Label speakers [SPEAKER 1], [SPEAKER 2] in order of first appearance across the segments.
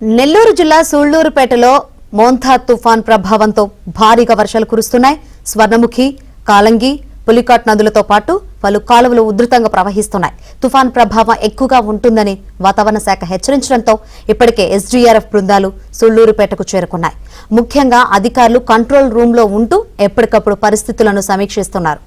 [SPEAKER 1] నెల్లూరు జిల్లా సూళ్లూరుపేటలో మోంథా తుఫాన్ ప్రభావంతో భారీగా వర్షాలు కురుస్తున్నాయి. స్వర్ణముఖి, కాలంగి, పులికాట్ నదులతో పాటు పలు కాలువలు ఉధృతంగా ప్రవహిస్తున్నాయి. తుఫాన్ ప్రభావం ఎక్కువగా ఉంటుందని వాతావరణ శాఖ హెచ్చరించడంతో ఇప్పటికే ఎస్డీఆర్ఎఫ్ బృందాలు సూళ్లూరుపేటకు చేరుకున్నాయి. ముఖ్యంగా అధికారులు కంట్రోల్ రూంలో ఉంటూ ఎప్పటికప్పుడు పరిస్థితులను సమీక్షిస్తున్నారు.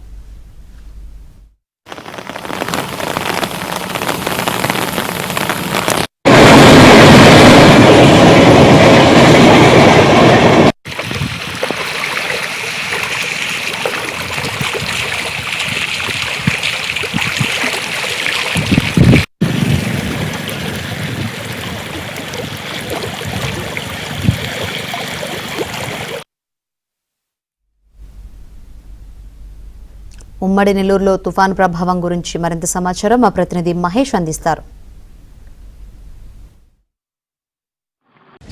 [SPEAKER 1] ఉమ్మడి నెల్లూరులో తుఫాను ప్రభావం గురించి మరింత సమాచారం మా ప్రతినిధి మహేష్ అందిస్తారు.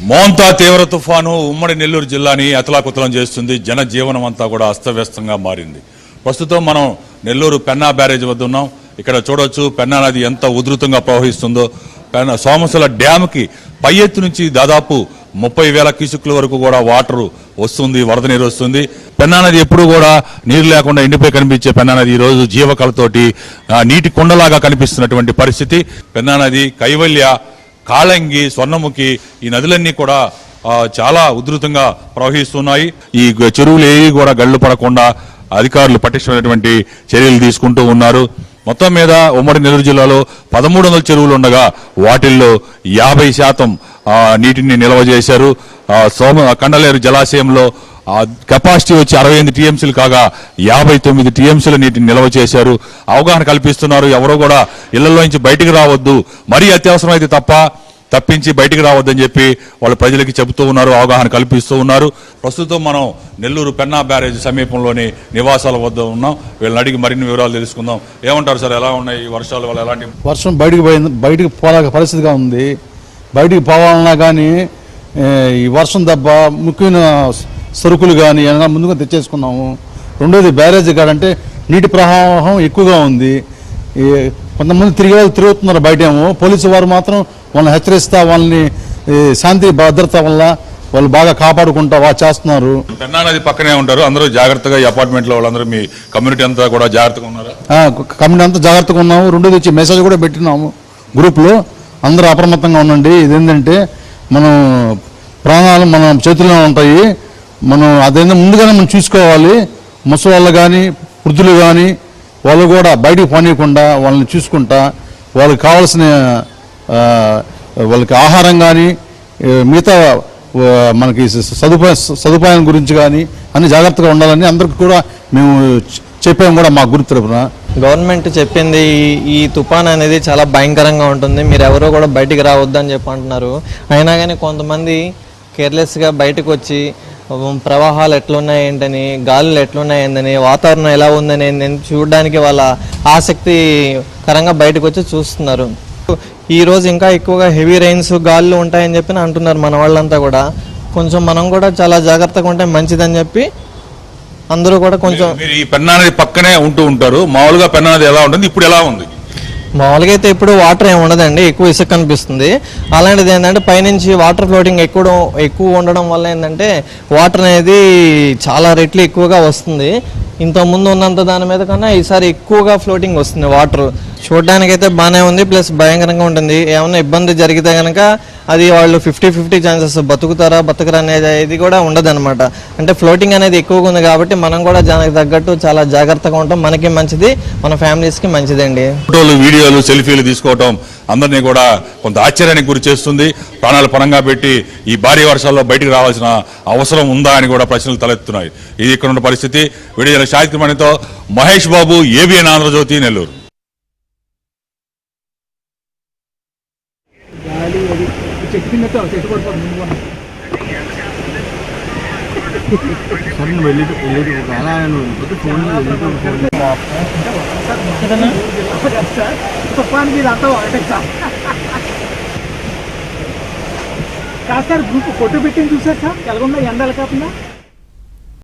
[SPEAKER 2] మోంతా తీవ్ర తుఫాను ఉమ్మడి నెల్లూరు జిల్లాని అతలాకుతలం చేస్తుంది. జనజీవనం అంతా కూడా అస్తవ్యస్తంగా మారింది. ప్రస్తుతం మనం నెల్లూరు పెన్నా బ్యారేజ్ వద్ద ఉన్నాం. ఇక్కడ చూడొచ్చు పెన్నా నది ఎంత ఉధృతంగా ప్రవహిస్తుందో. సోమశిల డ్యామ్కి పై ఎత్తు నుంచి దాదాపు 30,000 క్యూసెక్ల వరకు కూడా వాటర్ వస్తుంది, వరద నీరు వస్తుంది. పెన్నా నది ఎప్పుడు కూడా నీరు లేకుండా ఎండిపోయి కనిపించే పెన్నా నది ఈరోజు జీవకళతోటి నీటి కొండలాగా కనిపిస్తున్నటువంటి పరిస్థితి. పెన్నా నది, కైవల్య, కాళంగి, స్వర్ణముఖి ఈ నదులన్నీ కూడా చాలా ఉధృతంగా ప్రవహిస్తున్నాయి. ఈ చెరువులు ఏవి కూడా గళ్ళు పడకుండా అధికారులు పటిష్టమైనటువంటి చర్యలు తీసుకుంటూ ఉన్నారు. మొత్తం మీద ఉమ్మడి నెల్లూరు జిల్లాలో 1300 చెరువులు ఉండగా వాటిల్లో 50% నీటిని నిల్వ చేశారు. కండలేరు జలాశయంలో కెపాసిటీ వచ్చి 68 టీఎంసీలు కాగా 59 టీఎంసీల నీటిని నిల్వ చేశారు. అవగాహన కల్పిస్తున్నారు. ఎవరో కూడా ఇళ్లలోంచి బయటికి రావద్దు, మరీ అత్యవసరమైతే తప్పించి బయటికి రావద్దని చెప్పి వాళ్ళ ప్రజలకి చెబుతూ ఉన్నారు, అవగాహన కల్పిస్తూ ఉన్నారు. ప్రస్తుతం మనం నెల్లూరు పెన్నా బ్యారేజ్ సమీపంలోని నివాసాల వద్ద ఉన్నాం. వీళ్ళని అడిగి మరిన్ని వివరాలు తెలుసుకుందాం. ఏమంటారు సార్, ఎలా ఉన్నాయి ఈ వర్షాల వల్ల? ఎలాంటి
[SPEAKER 3] వర్షం బయటికి పోలేక పరిస్థితిగా ఉంది. బయటికి పోవాలన్నా కానీ ఈ వర్షం దెబ్బ ముఖ్యమైన సరుకులు కానీ ఏమైనా ముందుగా తెచ్చేసుకున్నాము. రెండోది బ్యారేజ్ కాడంటే నీటి ప్రవాహం ఎక్కువగా ఉంది. కొంతమంది తిరుగుతున్నారు బయటేమో. పోలీసు వారు మాత్రం వాళ్ళని హెచ్చరిస్తా, వాళ్ళని శాంతి భద్రత వల్ల వాళ్ళు బాగా కాపాడుకుంటా చేస్తున్నారు.
[SPEAKER 2] పెన్నా నది పక్కనే ఉంటారు అందరూ జాగ్రత్తగా. ఈ అపార్ట్మెంట్ లో వాళ్ళందరూ, మీ కమ్యూనిటీ అంతా కూడా జాగ్రత్తగా ఉన్నారు?
[SPEAKER 3] కమ్యూనిటీ అంతా జాగ్రత్తగా ఉన్నాము. రెండోది వచ్చి మెసేజ్ కూడా పెట్టినాము గ్రూప్లో, అందరూ అప్రమత్తంగా ఉండండి. ఇదేంటంటే మనం ప్రాణాలు మన చేతుల్లో ఉంటాయి. మనం అదేంటే ముందుగానే మనం చూసుకోవాలి. ముసలి వాళ్ళు కానీ వృద్ధులు కానీ వాళ్ళు కూడా బయటికి పోనీయకుండా వాళ్ళని చూసుకుంటా, వాళ్ళకి కావాల్సిన వాళ్ళకి ఆహారం కానీ మిగతా మనకి సదుపాయం గురించి కానీ అన్ని జాగ్రత్తగా ఉండాలని అందరికి కూడా మేము చెప్పాము కూడా మా గ్రూప్ తరఫున.
[SPEAKER 4] గవర్నమెంట్ చెప్పింది ఈ తుఫాన్ అనేది చాలా భయంకరంగా ఉంటుంది, మీరు ఎవరో కూడా బయటికి రావద్దని చెప్పి అంటున్నారు. అయినా కానీ కొంతమంది కేర్లెస్గా బయటకు వచ్చి ప్రవాహాలు ఎట్లున్నాయి ఏంటని, గాలులు ఎట్లున్నాయి ఏంటని, వాతావరణం ఎలా ఉందని చూడడానికి వాళ్ళ ఆసక్తికరంగా బయటకు వచ్చి చూస్తున్నారు. ఈరోజు ఇంకా ఎక్కువగా హెవీ రైన్స్, గాలులు ఉంటాయని చెప్పి అంటున్నారు మన వాళ్ళంతా కూడా. కొంచెం మనం కూడా చాలా జాగ్రత్తగా ఉంటే మంచిదని చెప్పి అందరూ కూడా కొంచెం.
[SPEAKER 2] మీరు ఈ పెన్నా నది పక్కనే ఉంటూ ఉంటారు. మామూలుగా పెన్నా నది ఎలా ఉంటుంది, ఇప్పుడు ఎలా ఉంది?
[SPEAKER 4] మామూలుగా అయితే ఇప్పుడు వాటర్ ఏమి ఉండదండి, ఎక్కువ ఇసుక కనిపిస్తుంది. అలాంటిది ఏంటంటే పైనుంచి వాటర్ ఫ్లోటింగ్ ఎక్కువ ఉండడం వల్ల ఏంటంటే వాటర్ అనేది చాలా రెట్లు ఎక్కువగా వస్తుంది. ఇంతకుముందు ఉన్నంత దాని మీద కన్నా ఈసారి ఎక్కువగా ఫ్లోటింగ్ వస్తుంది వాటర్. చూడడానికైతే బాగానే ఉంది, ప్లస్ భయంకరంగా ఉంటుంది. ఏమన్నా ఇబ్బంది జరిగితే కనుక అది వాళ్ళు 50-50 ఛాన్సెస్, బతుకుతారా బతకరా అనేది కూడా ఉండదన్నమాట. అంటే ఫ్లోటింగ్ అనేది ఎక్కువగా ఉంది కాబట్టి మనం కూడా దానికి తగ్గట్టు చాలా జాగ్రత్తగా ఉంటాం. మనకి మంచిది, మన ఫ్యామిలీస్కి మంచిదండి.
[SPEAKER 2] ఫోటోలు, వీడియోలు, సెల్ఫీలు తీసుకోవటం అందరినీ కూడా కొంత ఆశ్చర్యానికి గురి చేస్తుంది. ప్రాణాలు పరంగా పెట్టి ఈ భారీ వర్షాల్లో బయటికి రావాల్సిన అవసరం ఉందా అని కూడా ప్రశ్నలు తలెత్తున్నాయి. ఇది ఇక్కడ ఉన్న పరిస్థితి. విడుదల సాహిత్యమణితో మహేష్ బాబు, ఏబిఎన్ ఆంధ్రజ్యోతి, నెల్లూరు.
[SPEAKER 5] కాదు సార్, గ్రూప్ ఫోటో పెట్టింది చూసారు సార్, ఎలాగుందా ఎండలు కాకుండా.